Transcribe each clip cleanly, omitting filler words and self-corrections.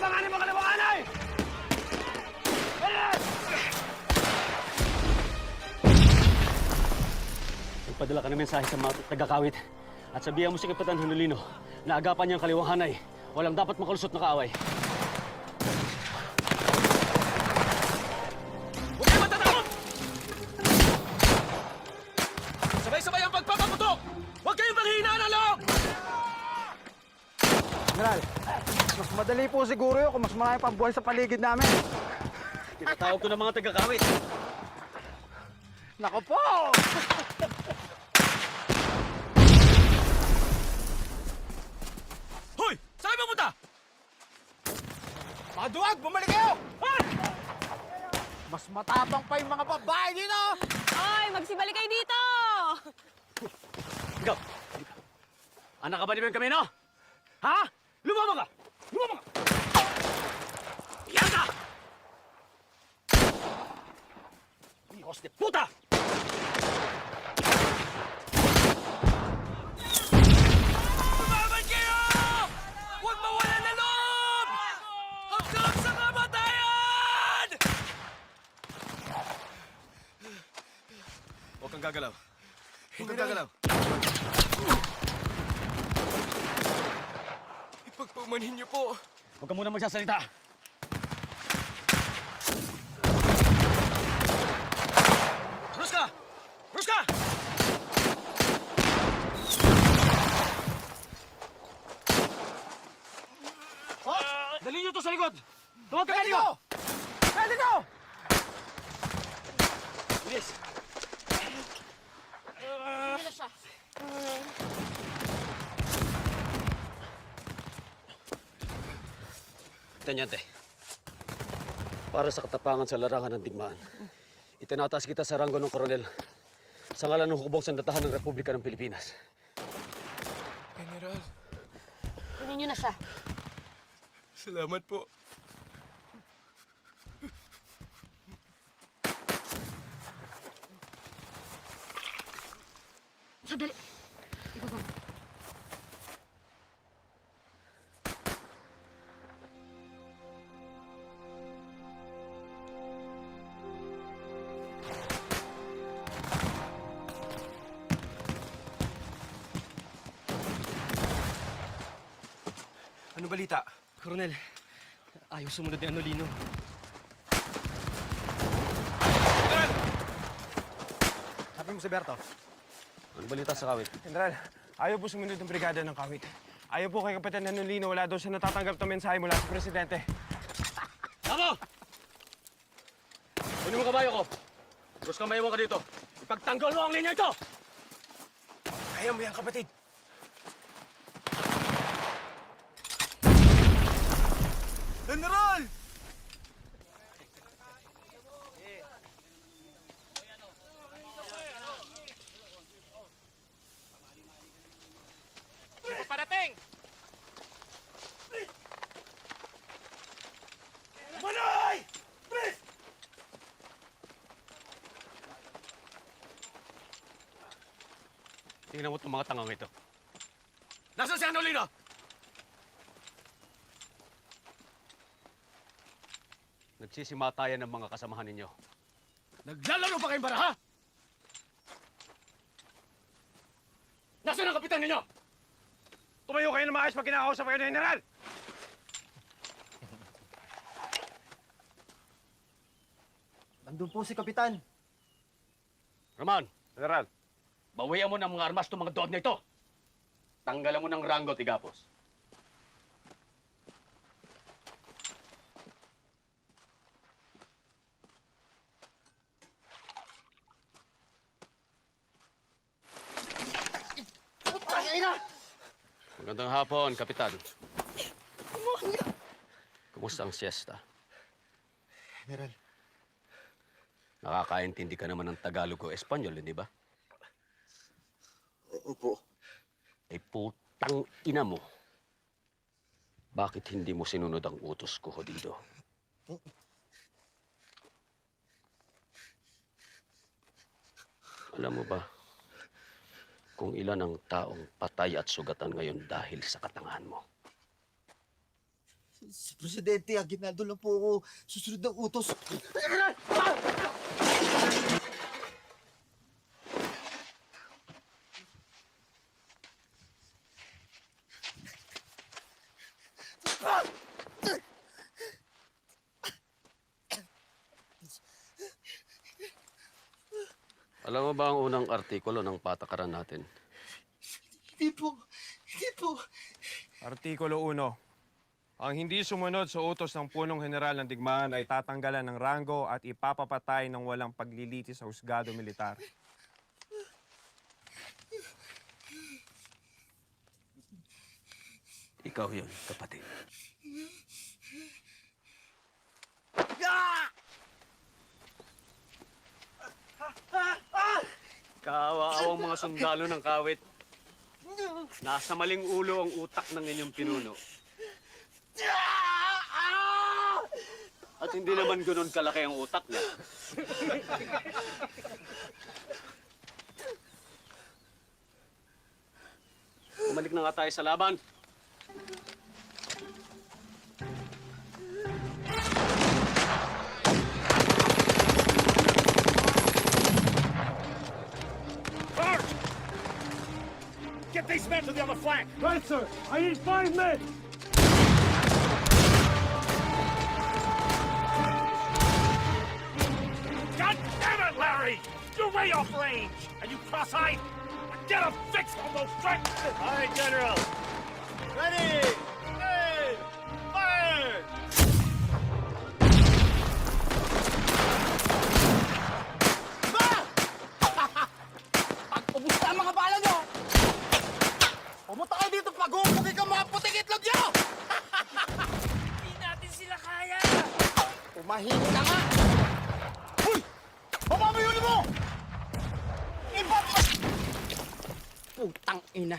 Abanganin mo kaliwanganay! Magpadala ka ng mensahe sa mga taga-Kawit at sabihan mo si Kapitan Honolino na agapan niyang kaliwanghanay. Walang dapat makalusot na kaaway. Huwag kayo matatakot! Sabay-sabay ang pagpapaputok! Huwag kayong maghihinaan ng loob! General, mas madali po siguro yun kung mas marami pang buhay sa paligid namin. Tinatawag ko ng mga taga-Kawit. Nako po! Hoy! Saan kayo pupunta? Mga duwag! Bumalik kayo! Mas matapang pa yung mga babae dito! Oy, magsibalik kayo dito! Ikaw! Anak ka ba ni Ben Camino? Ha? Lumama ka! Lumama ka! Yan ka! Hijos de puta! Lumaban kayo! Huwag mawalan ng loob! Hanggang sa kamatayan! Huwag kang gagalaw. Huwag kang gagalaw. Ipagpamanhin niyo po. Huwag ka muna magsasalita. Ruska! Ruska! Dali niyo to sa likod! Tuwag ka kayo! Pwede ko! Bilis! Tanyante, para sa katapangan sa larangan ng digmaan, itinataas kita sa ranggo ng koronel sa ngalan ng hukbong sandatahan ng Republika ng Pilipinas. General, Kunin niyo na siya. salamat po. Sandali. Ibaba. Ano balita? Koronel, ayaw sumunod ni Anolino. General! Sabi mo si Berto. Ano balita sa Kawit? General, ayaw po sumunod ng brigada ng Kawit. Ayaw po kay Kapitan Hanulino, wala daw siya natatanggap ng mensahe mula sa Presidente. Tama! Kunin mo kabayo ko. Tapos kamayawan ka dito. Ipagtanggol mo ang linya ito! Kaya mo yan, kapatid. General! Parating! Manoy! Please! Tingnan mo itong mga tangang ito. Nasaan si Anolino? Nagsisimatayan ng mga kasamahan ninyo. Naglalaro pa kayong baraha? Nasaan ang kapitan ninyo? Tumayo kayo na maayos pag kinakausap kayo ng General! Nandun po si Kapitan. Roman, General. bawian mo ng mga armas itong mga dood na ito. Tanggalan mo ng ranggo, Tigapos. Magandang hapon, Kapitan. Kumusta ang siesta? General. Nakakaintindi ka naman ng Tagalog o Espanyol, hindi ba? Opo. Ay putang ina mo. Bakit hindi mo sinunod ang utos ko, Jodido? Alam mo ba kung ilan ang taong patay at sugatan ngayon dahil sa katangahan mo? Si Presidente Aguinaldo lang po ako susunod ng utos. Alam mo ba ang unang artikulo ng patakaran natin? Hindi po. Hindi po. Artikulo 1. Ang hindi sumunod sa utos ng punong general ng digmaan ay tatanggalan ng ranggo at ipapapatay ng walang paglilitis sa husgado militar. Ikaw yun, kapatid. Kawaawang mga sundalo ng kawit. Nasa maling ulo ang utak ng inyong pinuno. At hindi naman ganun kalaki ang utak niya. Bumalik na nga tayo sa laban. Get these men to the other flank! Right, sir. I need 5 men. God damn it, Larry! You're way off range! And you cross-eyed? Get a fix on those tracks! All right, General. Ready! Hey! Fire! Ubus na ang mga bala nyo! Pumunta kayo dito pag-uupugin ka mga puting itlog nyo! Hindi natin sila kaya! Umahimik ka nga! Uy! Baba mo yung ulo mo! Putang ina!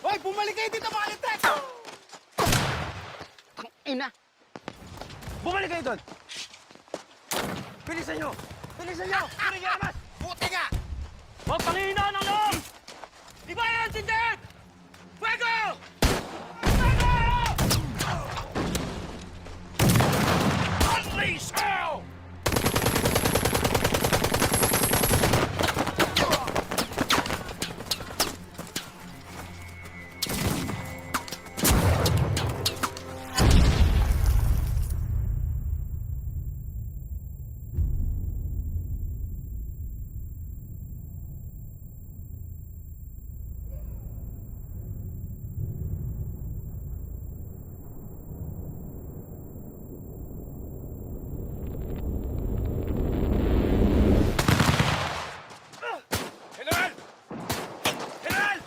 Hoy! Bumalik kayo dito mga litrek! Putang ina! Bumalik kayo doon! Bilisan nyo! Bilisan nyo! Kunin nyo naman! Puti nga! Huwag panghihinaan ng loob! Iba yan, Sindet! Fuego! Fuego! Unleash hell! General! General!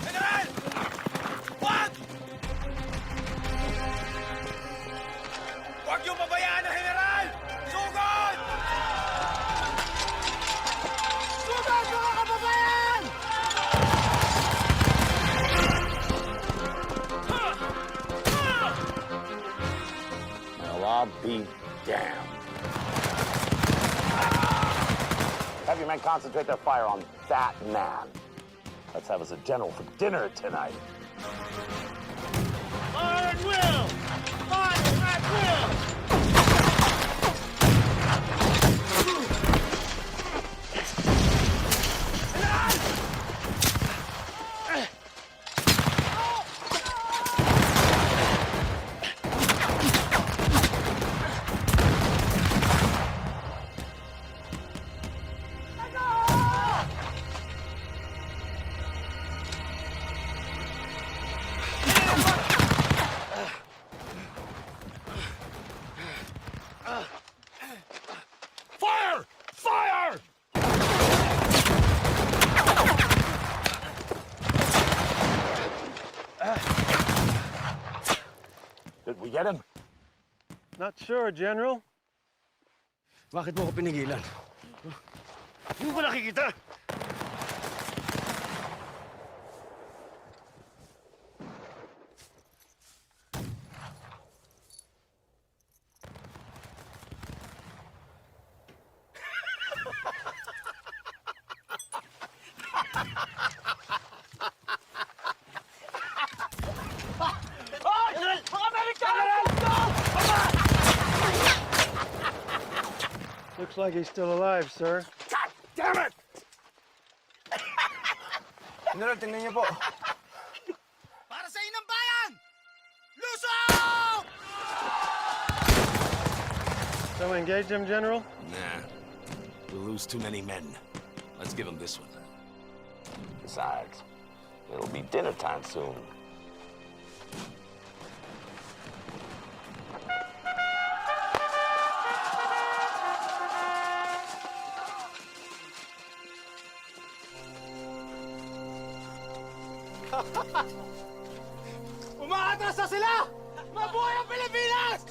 General! Wag! Wag niyo pabayaan ang General! Sugod! Sugod, mga kababayan! Well, I'll be damned. Have your men concentrate their fire on that man. Let's have us a general for dinner tonight. Fire at will! Fire at will! Fire! Fire! Did we get him? Not sure, General. Bakit mo ko pinigilan? Hindi mo ba nakikita? like he's still alive, sir. God damn it! General, tingnan niyo po. Para sa inang bayan! Lusog! So engage him, General? Nah. We'll lose too many men. Let's give him this one. Besides, it'll be dinner time soon. Umaatras na sila! Mabuhay ang Pilipinas!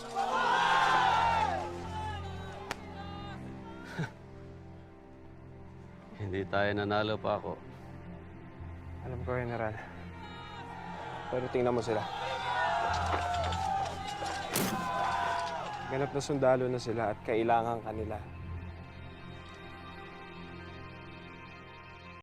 Hindi tayo nanalo pa ako. Alam ko, General. Pero tingnan mo sila. Ganap na sundalo na sila at kailangan kanila.